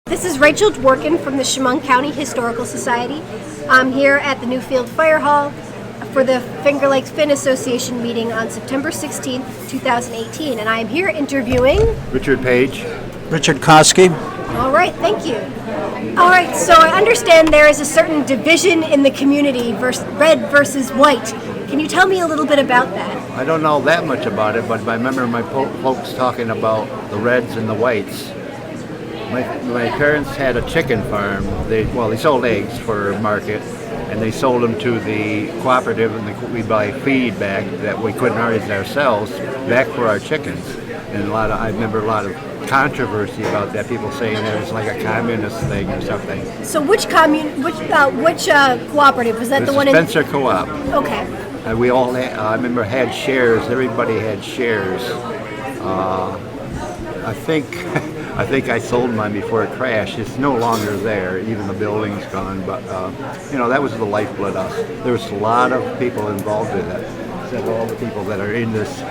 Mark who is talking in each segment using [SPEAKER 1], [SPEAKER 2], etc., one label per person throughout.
[SPEAKER 1] This is Rachel Dworkin from the Chemung County Historical Society. I'm here at the Newfield Fire Hall for the Finger Lakes Fin Association meeting on September 16th, 2018, and I am here interviewing
[SPEAKER 2] Paige.
[SPEAKER 3] Richard Koski.
[SPEAKER 1] All right, thank you. All right, so I understand there is a certain division in the community, red versus white. Can you tell me a little bit about that?
[SPEAKER 2] I don't know that much about it, but I remember my folks talking about the reds and the whites. My parents had a chicken farm. They sold eggs for market, and they sold them to the cooperative, and we'd buy feed back that we couldn't raise ourselves back for our chickens. And I remember a lot of controversy about that. People saying that it was like a communist thing or something.
[SPEAKER 1] So which cooperative was that? The one in
[SPEAKER 2] Spencer Co-op.
[SPEAKER 1] Okay.
[SPEAKER 2] And we all I remember had shares. Everybody had shares. I think I sold mine before it crashed. It's no longer there. Even the building's gone. But that was the lifeblood of us. There was a lot of people involved in it. All the people that are in this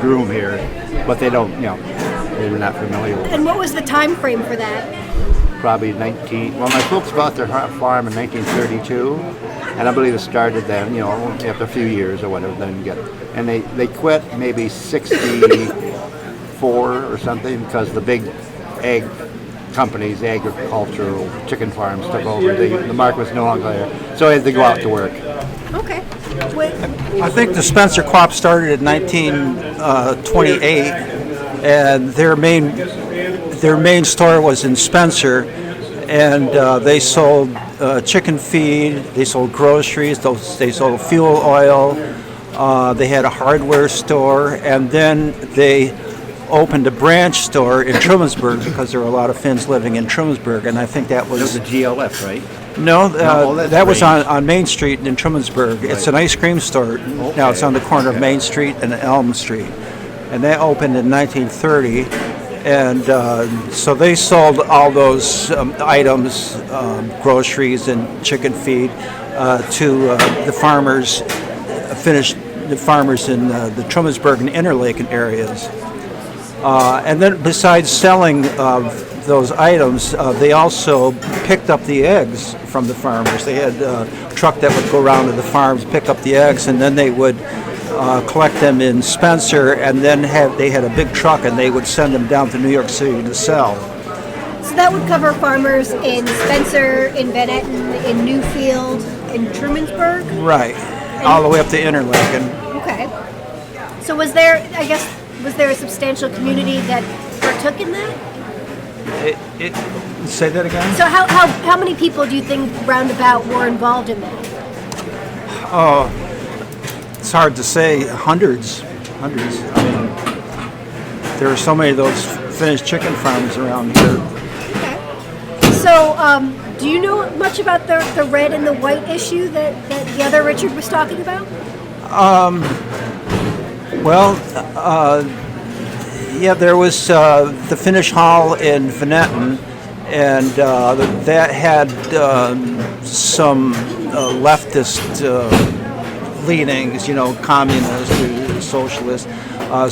[SPEAKER 2] room here, but they don't. They were not familiar with it.
[SPEAKER 1] And what was the time frame for that?
[SPEAKER 2] Probably my folks bought their farm in 1932, and I believe it started then. After a few years or whatever, and they quit maybe 64 or something because the big egg companies, agricultural chicken farms took over. The market was no longer there, so they had to go out to work.
[SPEAKER 1] Okay. Wait.
[SPEAKER 3] I think the Spencer Co-op started in 1928, and their main store was in Spencer, and they sold chicken feed, they sold groceries, they sold fuel oil, they had a hardware store, and then they opened a branch store in Trumansburg because there were a lot of Finns living in Trumansburg, and I think that was
[SPEAKER 2] a GLF, right?
[SPEAKER 3] No, that was on Main Street in Trumansburg. Right. It's an ice cream store. Okay. Now it's on the corner of Main Street and Elm Street, and that opened in 1930. And so they sold all those items, groceries and chicken feed, to the farmers, Finnish farmers in the Trumansburg and Interlaken areas. And then besides selling those items, they also picked up the eggs from the farmers. They had a truck that would go around to the farms, pick up the eggs, and then they would collect them in Spencer, and then they had a big truck, and they would send them down to New York City to sell.
[SPEAKER 1] So that would cover farmers in Spencer, in Van Etten, in Newfield, in Trumansburg?
[SPEAKER 3] Right, all the way up to Interlaken.
[SPEAKER 1] Okay. So was there a substantial community that partook in that?
[SPEAKER 3] Say that again?
[SPEAKER 1] So how many people do you think roundabout were involved in that?
[SPEAKER 3] Oh, it's hard to say. Hundreds. I mean, there are so many of those Finnish chicken farms around here.
[SPEAKER 1] Okay. So, do you know much about the red and the white issue that the other Richard was talking about?
[SPEAKER 3] There was the Finnish Hall in Van Etten, and that had some leftist leanings, communist or socialist.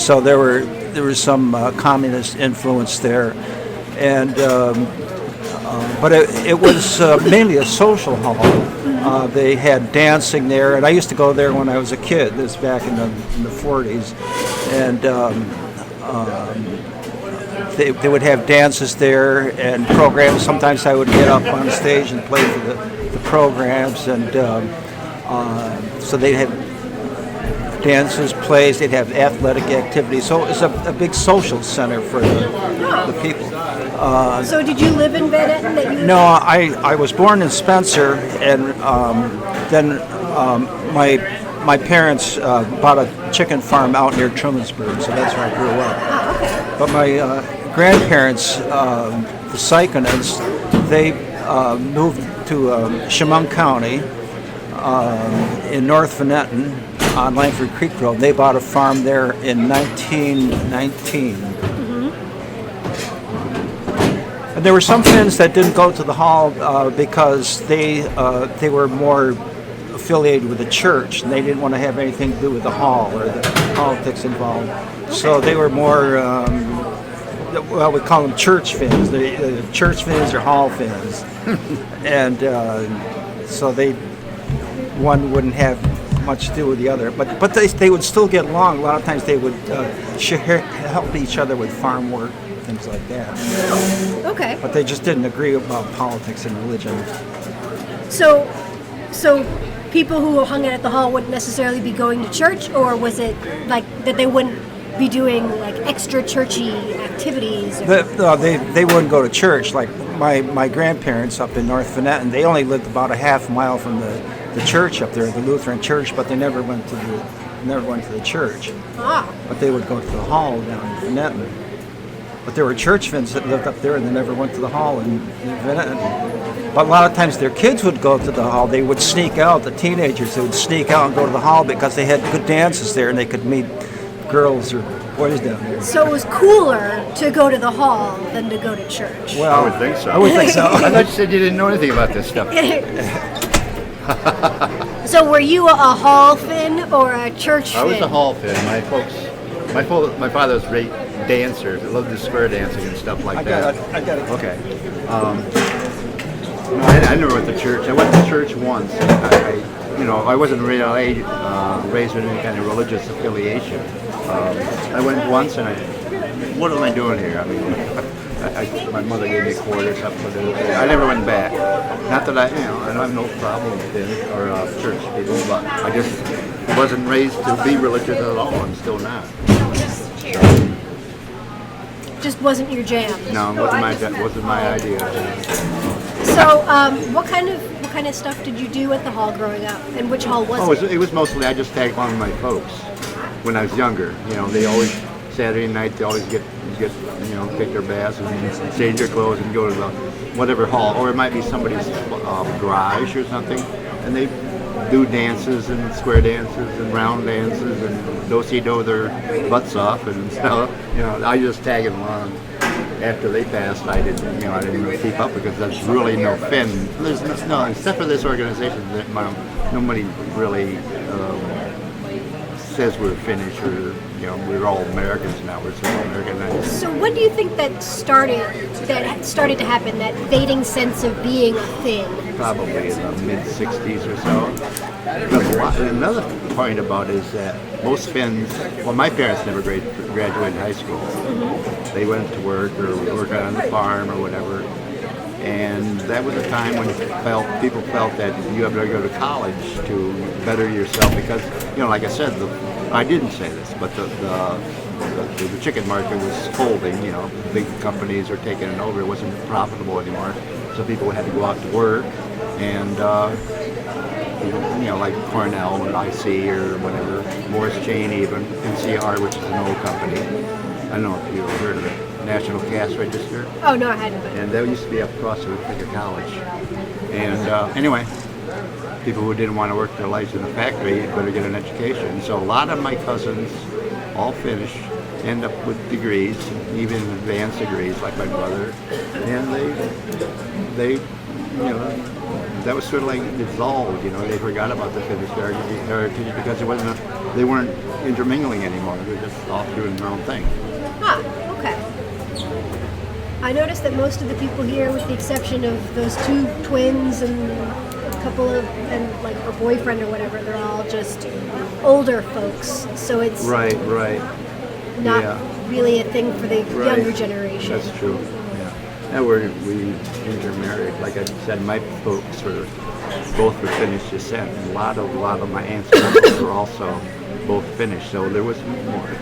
[SPEAKER 3] So there was some communist influence there, and but it was mainly a social hall. They had dancing there, and I used to go there when I was a kid. This was back in the 40s, and they would have dances there and programs. Sometimes I would get up on stage and play for the programs, and so they'd have dances, plays, they'd have athletic activities. So it was a big social center for the people.
[SPEAKER 1] So did you live in Van Etten?
[SPEAKER 3] No, I was born in Spencer, and then my parents bought a chicken farm out near Trumansburg, so that's where I grew up.
[SPEAKER 1] Oh, okay.
[SPEAKER 3] But my grandparents, the Sykonens, they moved to Chemung County in North Van Etten on Langford Creek Road. They bought a farm there in 1919. Mm-hmm. And there were some Finns that didn't go to the hall because they were more affiliated with the church, and they didn't want to have anything to do with the hall or the politics involved. Okay. So they were more well, we call them church Finns. They're church Finns or hall Finns. And so one wouldn't have much to do with the other. But they would still get along. A lot of times they would help each other with farm work, things like that.
[SPEAKER 1] Okay.
[SPEAKER 3] But they just didn't agree about politics and religion.
[SPEAKER 1] So people who hung out at the hall wouldn't necessarily be going to church, or was it like that they wouldn't be doing like extra churchy activities?
[SPEAKER 3] They wouldn't go to church. Like my grandparents up in North Finnetten, they only lived about a half mile from the church up there, the Lutheran church, but they never went to the church.
[SPEAKER 1] Ah.
[SPEAKER 3] But they would go to the hall down in Finnetten. But there were church Finns that lived up there, and they never went to the hall in Finnetten. But a lot of times their kids would go to the hall. They would sneak out, the teenagers, they would sneak out and go to the hall because they had good dances there, and they could meet girls or boys down there.
[SPEAKER 1] So it was cooler to go to the hall than to go to church.
[SPEAKER 3] Well,
[SPEAKER 2] I would think so.
[SPEAKER 3] I would think so.
[SPEAKER 2] I thought you said you didn't know anything about this stuff.
[SPEAKER 1] So were you a hall Finn or a church Finn?
[SPEAKER 2] I was a hall Finn. My father was a great dancer. He loved the square dancing and stuff like that.
[SPEAKER 3] I got it.
[SPEAKER 2] Okay. I never went to church. I went to church once. I wasn't really raised with any kind of religious affiliation. I went once, and what am I doing here? I mean, my mother gave me quarters up, but I never went back. Not that I don't have no problem with it or church people, but I just wasn't raised to be religious at all. I'm still not.
[SPEAKER 1] Just wasn't your jam.
[SPEAKER 2] No, wasn't my idea.
[SPEAKER 1] So, what kind of stuff did you do at the hall growing up, and which hall was it?
[SPEAKER 2] It was mostly I just tagged along with my folks when I was younger. They always Saturday night they always get take their baths and change their clothes and go to the whatever hall, or it might be somebody's garage or something, and they do dances and square dances and round dances and do-si-do their butts off, and so I just tag along. After they passed, I didn't really keep up because there's really no Finn. There's no except for this organization. Nobody really says we're Finnish or we're all Americans now. We're so Americanized.
[SPEAKER 1] So when do you think that started to happen? That fading sense of being a Finn.
[SPEAKER 2] Probably in the mid '60s or so. Because another point about it is that most Finns. Well, my parents never graduated high school. Mm-hmm. They went to work or worked on the farm or whatever. And that was a time when people felt that you had to go to college to better yourself because, like I said, I didn't say this, but the chicken market was folding. Big companies were taking it over. It wasn't profitable anymore, so people had to go out to work, and like Cornell and IC or whatever, Morris Chain even, NCR, which is an old company. I don't know if you've heard of it. National Cash Register.
[SPEAKER 1] Oh, no, I hadn't.
[SPEAKER 2] And that used to be up across the Finger College. And anyway, people who didn't want to work their lives in a factory better get an education. So a lot of my cousins, all Finnish, end up with degrees, even advanced degrees, like my brother. And they that was sort of like dissolved. They forgot about the Finnish heritage because they weren't intermingling anymore. They were just off doing their own thing.
[SPEAKER 1] Ah, okay. I noticed that most of the people here, with the exception of those two twins and a couple of, like her boyfriend or whatever, they're all just older folks. So it's not really a thing for the younger generation.
[SPEAKER 2] That's true. Yeah. And we intermarried. Like I said, my folks were both were Finnish descent, and a lot of my aunts and uncles were also both Finnish, so there was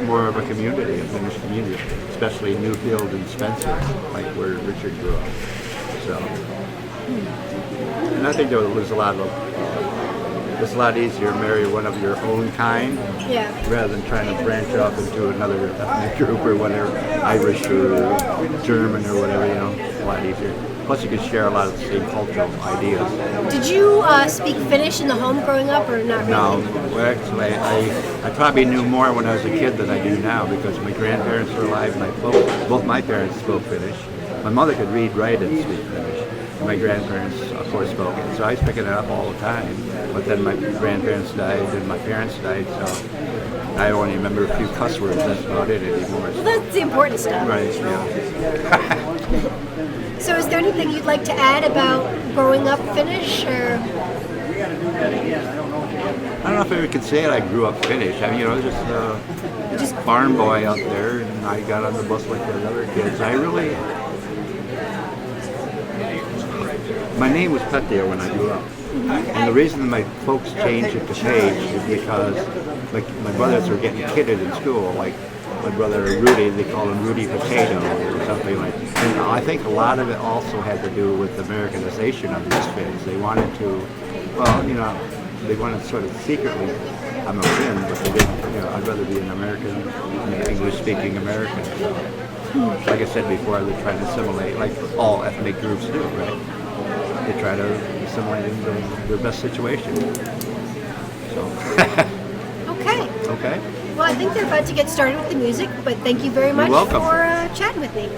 [SPEAKER 2] more of a community, a Finnish community, especially Newfield and Spencer, like where Richard grew up. So, and I think there was a lot it's a lot easier to marry one of your own kind, rather than trying to branch off into another ethnic group or whatever, Irish or German or whatever. A lot easier. Plus, you could share a lot of the same cultural ideas.
[SPEAKER 1] Did you speak Finnish in the home growing up, or not really?
[SPEAKER 2] No. Well, actually, I probably knew more when I was a kid than I do now because my grandparents were alive. Both my parents spoke Finnish. My mother could read, write, and speak Finnish. And my grandparents, of course, spoke it. So I was picking it up all the time. But then my grandparents died and my parents died, so I only remember a few cuss words. That's about it anymore.
[SPEAKER 1] Well, that's the important stuff.
[SPEAKER 2] Right. Yeah.
[SPEAKER 1] So is there anything you'd like to add about growing up Finnish, or?
[SPEAKER 2] I don't know if I could say it. I grew up Finnish. I mean, just a farm boy out there, and I got on the bus like the other kids. My name was Pettia when I grew up. And the reason my folks changed it to Paige is because my brothers were getting kidded in school. Like my brother Rudy, they called him Rudy Potato or something like that. And I think a lot of it also had to do with the Americanization of these Finns. They wanted to, they wanted sort of secretly, I'm a Finn, but they didn't, I'd rather be an American, English-speaking American. So, like I said before, they're trying to assimilate, like all ethnic groups do, right? They try to assimilate into their best situation. So.
[SPEAKER 1] Okay.
[SPEAKER 2] Okay.
[SPEAKER 1] Well, I think they're about to get started with the music, but thank you very much
[SPEAKER 2] welcome.
[SPEAKER 1] for chatting with me.